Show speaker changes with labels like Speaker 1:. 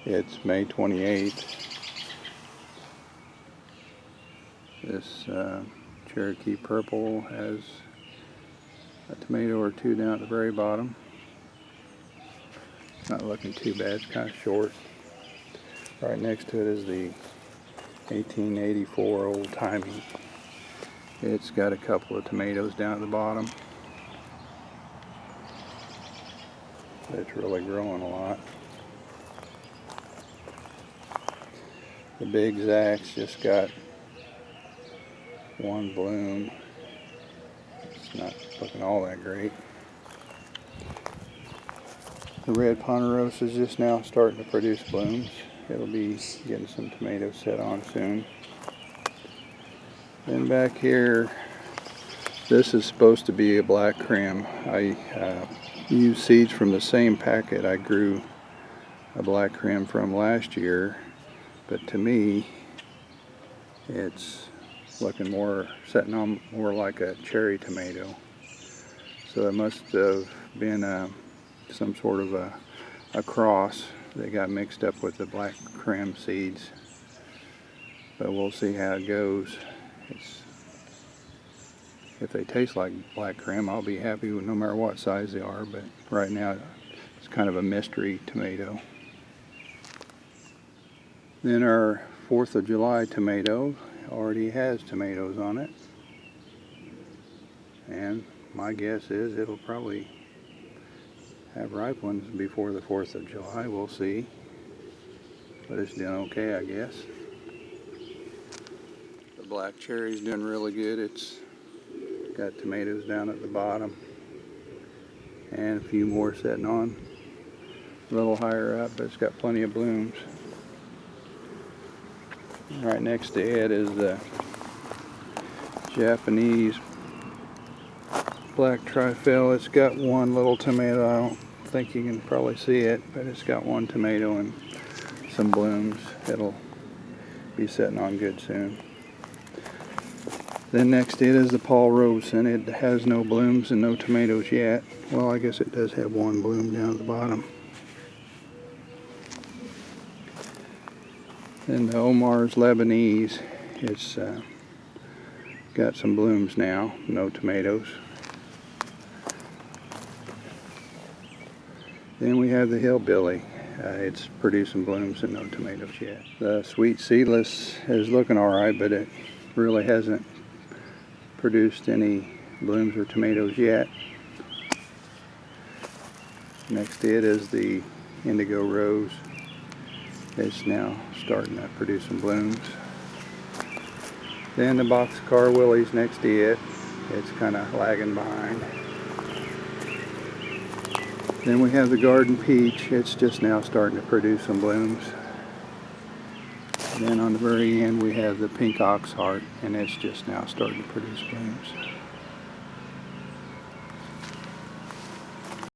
Speaker 1: It's May 28th. This Cherokee Purple has a tomato or two down at the very bottom. It's not looking too bad, it's kind of short. Right next to it is the 1884 Old Timey. It's got a couple of tomatoes down at the bottom. It's really growing a lot. The Big Zacks just got one bloom. It's not looking all that great. The Red Ponderosa is just now starting to produce blooms. It'll be getting some tomatoes set on soon. Then back here, this is supposed to be a black creme. I used seeds from the same packet I grew a black creme from last year, but to me it's looking more, setting on more like a cherry tomato. So it must have been some sort of a cross that got mixed up with the black creme seeds. But we'll see how it goes. If they taste like black creme, I'll be happy with no matter what size they are, but right now it's kind of a mystery tomato. Then our 4th of July tomato already has tomatoes on it, and my guess is it'll probably have ripe ones before the 4th of July. We'll see, but it's doing okay, I guess. The black cherry's doing really good. It's got tomatoes down at the bottom and a few more setting on a little higher up, but it's got plenty of blooms. Right next to it is the Japanese black Truffle. It's got one little tomato. I don't think you can probably see it, but it's got one tomato and some blooms. It'll be setting on good soon. Then next to it is the Paul Rose, and it has no blooms and no tomatoes yet. Well, I guess it does have one bloom down at the bottom. Then the Omar's Lebanese, it's got some blooms now, no tomatoes. Then we have the Hillbilly. It's producing blooms and no tomatoes yet. The Sweet Seedless is looking alright, but it really hasn't produced any blooms or tomatoes yet. Next to it is the Indigo Rose. It's now starting to produce some blooms. Then the Boxcar Willies next to it. It's kind of lagging behind. Then we have the Garden Peach. It's just now starting to produce some blooms. And then on the very end we have the Pink Oxheart, and it's just now starting to produce blooms.